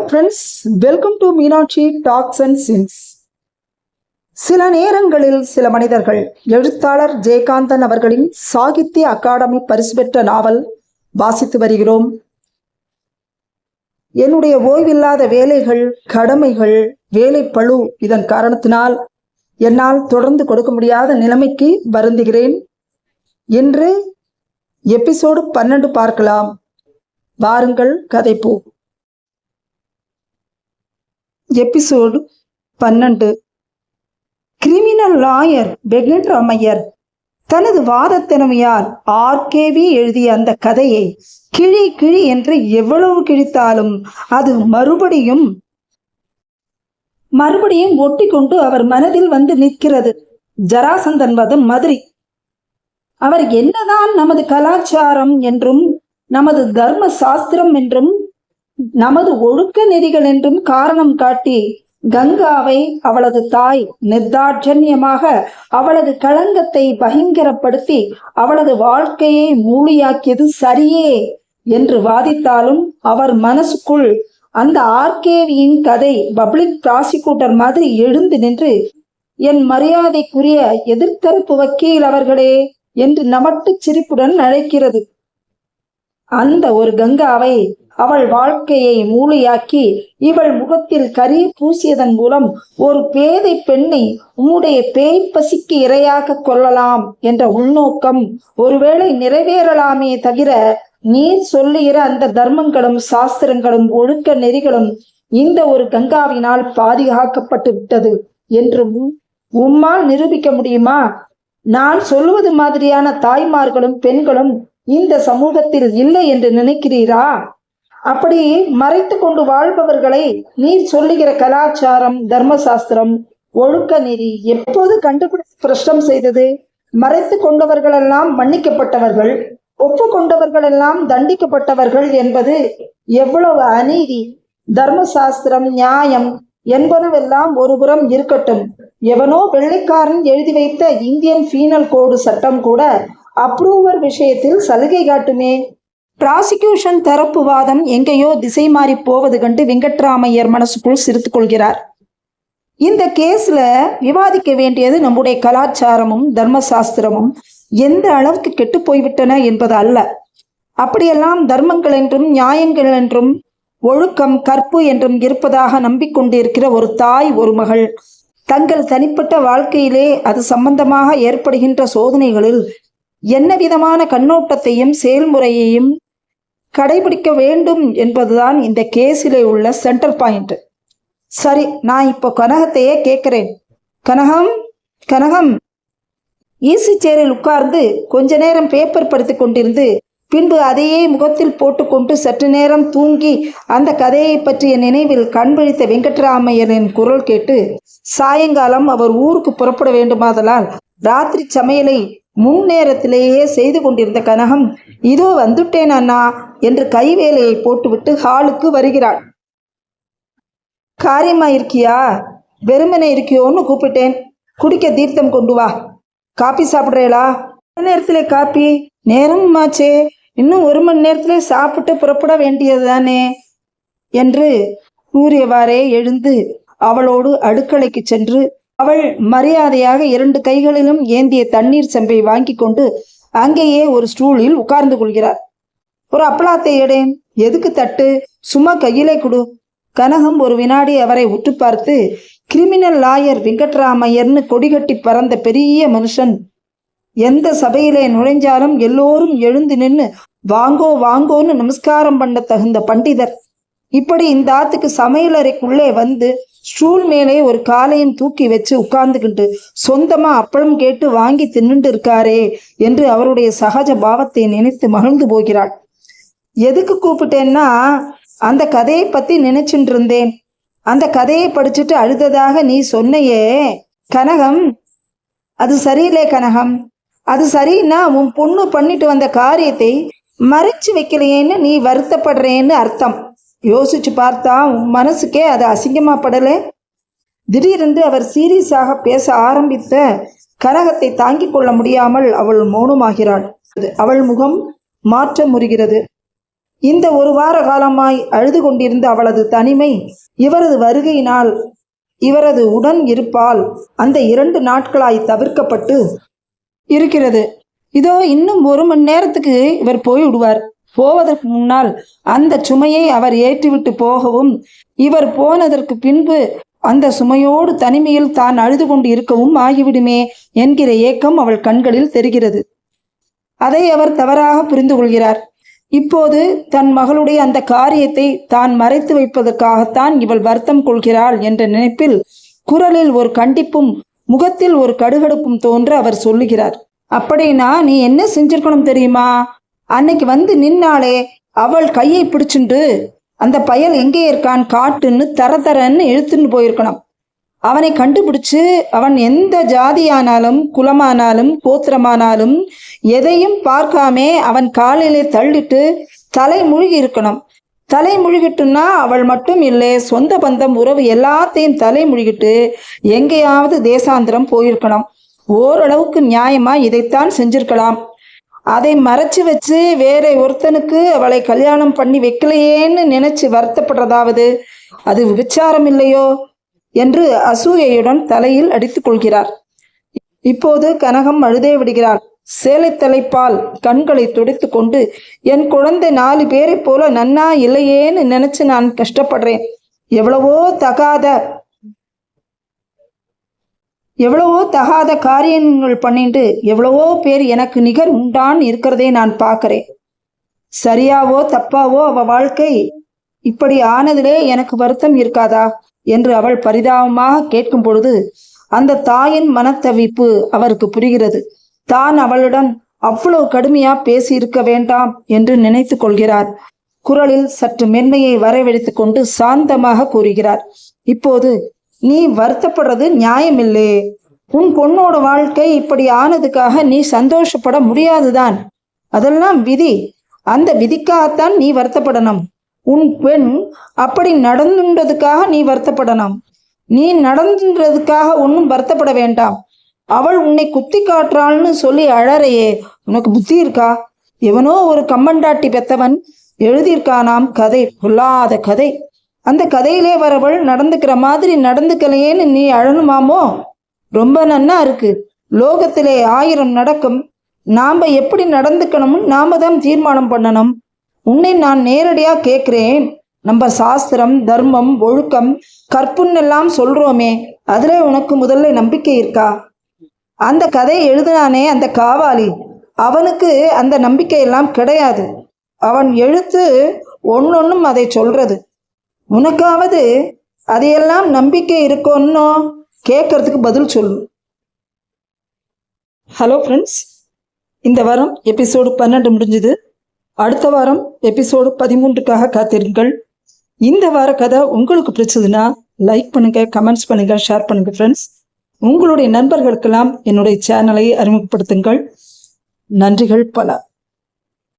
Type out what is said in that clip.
Friends, welcome to Meenakshi talks and sins. சில நேரங்களில் சில மனிதர்கள் எழுத்தாளர் ஜெயகாந்தன் அவர்களின் சாகித்ய அகாடமி பரிசு பெற்ற நாவல் வாசித்து வருகிறோம். என்னுடைய ஓய்வில்லாத வேலைகள், கடமைகள், வேலைப்பளு இதன் காரணத்தினால் என்னால் தொடர்ந்து கொடுக்க முடியாத நிலைமைக்கு வருந்துகிறேன். இன்று எபிசோடு 12 பார்க்கலாம். வாருங்கள், கதைப்போ. எபிசோடு 12. கிரிமினல் லாயர் வெங்கட்ராமையர் தனது வாதத்திறமையால் ஆர்கேவி எழுதிய அந்த கதையை கிழி கிழி என்று எவ்வளவு கிழித்தாலும் அது மறுபடியும் ஒட்டி கொண்டு அவர் மனதில் வந்து நிற்கிறது. ஜராசந்தன் வதம் மாதிரி. அவர் என்னதான் நமது கலாச்சாரம் என்றும் நமது தர்ம சாஸ்திரம் என்றும் நமது ஒழுக்க நெறிகள் என்றும் காரணம் காட்டி கங்காவை, அவளது தாய், நிர்தாட்சண்யமாக அவளது களங்கத்தை பகிங்கரப்படுத்தி அவளது வாழ்க்கையை மூலியாக்கியது சரியே என்று வாதித்தாலும் அவர் மனசுக்குள் அந்த ஆர்கேவியின் கதை பப்ளிக் ப்ராசிக்யூட்டர் மாதிரி எழுந்து நின்று, என் மரியாதைக்குரிய எதிர்த்தரப்பு வக்கீல் அவர்களே என்று நமட்டு சிரிப்புடன் அழைக்கிறது. அந்த ஒரு கங்காவை, அவள் வாழ்க்கையை மூளையாக்கி இவள் முகத்தில் கரி பூசியதன் மூலம் ஒரு பேதை பெண்ணை உம்முடைய பேய் பசிக்கு இரையாக கொள்ளலாம் என்ற உள்நோக்கம் ஒருவேளை நிறைவேறலாமே தவிர, நீர் சொல்லுகிற அந்த தர்மங்களும் சாஸ்திரங்களும் ஒழுக்க நெறிகளும் இந்த ஒரு கங்காவினால் பாதுகாக்கப்பட்டு விட்டது என்று உம்மால் நிரூபிக்க முடியுமா? நான் சொல்லுவது மாதிரியான தாய்மார்களும் பெண்களும் இந்த சமூகத்தில் இல்லை என்று நினைக்கிறீரா? அப்படி மறைத்து கொண்டு வாழ்பவர்களை நீர் சொல்லுகிற கலாச்சாரம், தர்மசாஸ்திரம், ஒழுக்க நெறி எப்போது கண்டுபிடித்து பிரஷ்டம் செய்தது? மறைத்து கொண்டவர்களெல்லாம் மன்னிக்கப்பட்டவர்கள், ஒப்புக்கொண்டவர்களெல்லாம் தண்டிக்கப்பட்டவர்கள் என்பது எவ்வளவு அநீதி! தர்மசாஸ்திரம், நியாயம் என்பனவெல்லாம் ஒருபுறம் இருக்கட்டும், எவனோ வெள்ளைக்காரன் எழுதி வைத்த இந்தியன் பீனல் கோடு சட்டம் கூட அப்ரூவர் விஷயத்தில் சலுகை காட்டுமே. பிராசிக்யூஷன் தரப்பு வாதம் எங்கேயோ திசை மாறி போவது கண்டு வெங்கட்ராமையர் மனசுக்குள் சிரித்துக் கொள்கிறார். இந்த கேஸ்ல விவாதிக்க வேண்டியது நம்முடைய கலாச்சாரமும் தர்மசாஸ்திரமும் எந்த அளவுக்கு கெட்டு போய்விட்டன என்பது அல்ல. அப்படியெல்லாம் தர்மங்கள் என்றும் நியாயங்கள் என்றும் ஒழுக்கம், கற்பு என்றும் இருப்பதாக நம்பிக்கொண்டிருக்கிற ஒரு தாய், ஒரு மகள் தங்கள் தனிப்பட்ட வாழ்க்கையிலே அது சம்பந்தமாக ஏற்படுகின்ற சோதனைகளில் என்ன விதமான கண்ணோட்டத்தையும் செயல்முறையையும் கடைபிடிக்க வேண்டும் என்பதுதான் இந்த கேஸிலே உள்ள சென்டர் பாயிண்ட். சரி, நான் இப்போ கனகத்தையே கேட்கிறேன். கனகம் ஈசி சேரில் உட்கார்ந்து கொஞ்ச நேரம் பேப்பர் படித்து கொண்டிருந்து பின்பு அதையே முகத்தில் போட்டுக்கொண்டு சற்று நேரம் தூங்கி அந்த கதையை பற்றிய நினைவில் கண்விழித்த வெங்கட்ராமையரின் குரல் கேட்டு, சாயங்காலம் அவர் ஊருக்கு புறப்பட வேண்டுமாதலால் ராத்திரி சமையலை முன்னேரத்திலேயே செய்து கொண்டிருந்த கனகம், இதோ வந்துட்டேன் அண்ணா என்று கைவேலையை போட்டுவிட்டு ஹாலுக்கு வருகிறாள். காரியமா இருக்கியா? வெறுமனை இருக்கியோன்னு கூப்பிட்டேன். குடிக்க தீர்த்தம் கொண்டு வா. காப்பி சாப்பிட்றேளா? நேரத்திலே காப்பி? நேரம் ஆச்சே, இன்னும் 1 மணி நேரத்திலே சாப்பிட்டு புறப்பட வேண்டியது தானே என்று கூறியவாறே எழுந்து அவளோடு அடுக்கலைக்கு சென்று அவள் மரியாதையாக 2 கைகளிலும் ஏந்திய தண்ணீர் செம்பை வாங்கி கொண்டு அங்கேயே ஒரு ஸ்டூலில் உட்கார்ந்து கொள்கிறார். ஒரு அப்பளாத்தை எடேன். எதுக்கு தட்டு? சும்மா கையிலே கொடு. கனகம் ஒரு வினாடி அவரை உற்று பார்த்து, கிரிமினல் லாயர் வெங்கட்ராமையர்னு கொடிகட்டி பறந்த பெரிய மனுஷன், எந்த சபையிலே நுழைஞ்சாலும் எல்லோரும் எழுந்து நின்று வாங்கோ வாங்கோன்னு நமஸ்காரம் பண்ண தகுந்த பண்டிதர், இப்படி இந்த ஆத்துக்கு சமையலறைக்குள்ளே வந்து ஸ்டூல் மேலே ஒரு காலையும் தூக்கி வச்சு உட்கார்ந்துக்கிட்டு சொந்தமா அப்பளம் கேட்டு வாங்கி தின்னுட்டு இருக்காரே என்று அவருடைய சகஜ பாவத்தை நினைத்து மகிழ்ந்து போகிறாள். எதுக்கு கூப்பிட்டேன்னா, அந்த கதையை பத்தி நினைச்சுட்டு இருந்தேன். அந்த கதையை படிச்சுட்டு அழுததாக நீ சொன்னையே கனகம், அது சரியில்லை கனகம். அது சரின்னா உன் பொண்ணு பண்ணிட்டு வந்த காரியத்தை மறைச்சு வைக்கலையேன்னு நீ வருத்தப்படுறேன்னு அர்த்தம். யோசிச்சு பார்த்தா உன் மனசுக்கே அது அசிங்கமா படலை? திடீரென்று அவர் சீரியஸாக பேச ஆரம்பித்த கனகத்தை தாங்கிக் கொள்ள முடியாமல் அவள் மௌனமாகிறாள். அவள் முகம் மாற்ற முறுகிறது. இந்த ஒரு வார காலமாய் அழுது கொண்டிருந்த அவளது தனிமை இவரது வருகையினால் இவரது உடன் இருப்பால் அந்த 2 நாட்களாய் தவிர்க்கப்பட்டு இருக்கிறது. இதோ இன்னும் 1 மணி நேரத்துக்கு இவர் போய்விடுவார். போவதற்கு முன்னால் அந்த சுமையை அவர் ஏற்றிவிட்டு போகவும், இவர் போனதற்கு பின்பு அந்த சுமையோடு தனிமையில் தான் அழுது கொண்டு இருக்கவும் ஆகிவிடுமே என்கிற ஏக்கம் அவள் கண்களில் தெரிகிறது. அதை அவர் தவறாக புரிந்து கொள்கிறார். இப்போது தன் மகளுடைய அந்த காரியத்தை தான் மறைத்து வைப்பதற்காகத்தான் இவள் வருத்தம் கொள்கிறாள் என்ற நினைப்பில் குரலில் ஒரு கண்டிப்பும் முகத்தில் ஒரு கடுகடுப்பும் தோன்ற அவர் சொல்லுகிறார். அப்படின்னா நீ என்ன செஞ்சிருக்கணும் தெரியுமா? அன்னைக்கு வந்து நின்னாலே அவள் கையை பிடிச்சுண்டு அந்த பயல் எங்கே இருக்கான் காட்டுன்னு தரன்னு இழுத்துன்னு போயிருக்கணும். அவனை கண்டுபிடிச்சு அவன் எந்த ஜாதியானாலும் குலமானாலும் கோத்திரமானாலும் எதையும் பார்க்காமே அவன் காலிலே தள்ளிட்டு தலை முழுகி இருக்கணும். தலை முழுகிட்டுன்னா அவள் மட்டும் இல்லை, சொந்த பந்தம் உறவு எல்லாத்தையும் தலை முழுகிட்டு எங்கேயாவது தேசாந்திரம் போயிருக்கணும். ஓரளவுக்கு நியாயமா இதைத்தான் செஞ்சிருக்கலாம். அதை மறைச்சு வச்சு வேற ஒருத்தனுக்கு அவளை கல்யாணம் பண்ணி வைக்கலையேன்னு நினைச்சு வருத்தப்படுறதாவது அது விபச்சாரம் இல்லையோ என்று அசூயையுடன் தலையில் அடித்துக் கொள்கிறார். இப்போது கனகம் அழுதே விடுகிறாள். சேலை தலைப்பால் கண்களை துடைத்து கொண்டு, என் குழந்தை 4 பேரை போல நன்னா இல்லையேன்னு நினைச்சு நான் கஷ்டப்படுறேன். எவ்வளவோ தகாத காரியங்கள் பண்ணிட்டு எவ்வளவோ பேர் எனக்கு நிகர் உண்டான்னு இருக்கிறதே நான் பார்க்கிறேன். சரியாவோ தப்பாவோ அவ வாழ்க்கை இப்படி ஆனதிலே எனக்கு வருத்தம் இருக்காதா என்று அவள் பரிதாபமாக கேட்கும் பொழுது அந்த தாயின் மனத்தவிப்பு அவருக்கு புரிகிறது. தான் அவளுடன் அவ்வளவு கடுமையா பேசி இருக்க வேண்டாம் என்று நினைத்து கொள்கிறார். குரலில் சற்று மென்மையை வரவழைத்து கொண்டு சாந்தமாக கூறுகிறார். இப்போது நீ வருத்தப்படுறது நியாயமில்லே. உன் பொண்ணோட வாழ்க்கை இப்படி ஆனதுக்காக நீ சந்தோஷப்பட முடியாதுதான். அதெல்லாம் விதி. அந்த விதிக்காகத்தான் நீ வருத்தப்படணும். உன் பெண் அப்படி நடந்துன்றதுக்காக நீ வருத்தப்படணும். நீ நடந்துன்றதுக்காக ஒன்றும் வருத்தப்பட வேண்டாம். அவள் உன்னை குத்தி காட்டுறாள்னு சொல்லி அழறையே, உனக்கு புத்தி இருக்கா? எவனோ ஒரு கம்மண்டாட்டி பெத்தவன் எழுதியிருக்கானாம் கதை, பொல்லாத கதை. அந்த கதையிலே வரவள் நடந்துக்கிற மாதிரி நடந்துக்கலையேன்னு நீ அழணுமாமோ? ரொம்ப நன்னா இருக்கு. லோகத்திலே 1000 நடக்கும். நாம எப்படி நடந்துக்கணும்னு நாம தான் தீர்மானம் பண்ணணும். உன்னை நான் நேரடியா கேட்கிறேன். நம்ம சாஸ்திரம், தர்மம், ஒழுக்கம், கற்புன்னெல்லாம் சொல்றோமே, அதுல உனக்கு முதல்ல நம்பிக்கை இருக்கா? அந்த கதை எழுதினானே அந்த காவாலி, அவனுக்கு அந்த நம்பிக்கையெல்லாம் கிடையாது. அவன் எழுத்து ஒன்னொன்னும் அதை சொல்றது. உனக்காவது அதையெல்லாம் நம்பிக்கை இருக்கோன்னோ கேட்கறதுக்கு பதில் சொல்லு. ஹலோ ஃப்ரெண்ட்ஸ், இந்த வாரம் எபிசோடு 12 முடிஞ்சுது. அடுத்த வாரம் எபிசோடு 13க்காக காத்திருங்கள். இந்த வார கதை உங்களுக்கு பிடிச்சதுன்னா லைக் பண்ணுங்க, கமெண்ட்ஸ் பண்ணுங்க, ஷேர் பண்ணுங்க ஃப்ரெண்ட்ஸ். உங்களுடைய நண்பர்களுக்கெல்லாம் என்னுடைய சேனலை அறிமுகப்படுத்துங்கள். நன்றிகள் பல.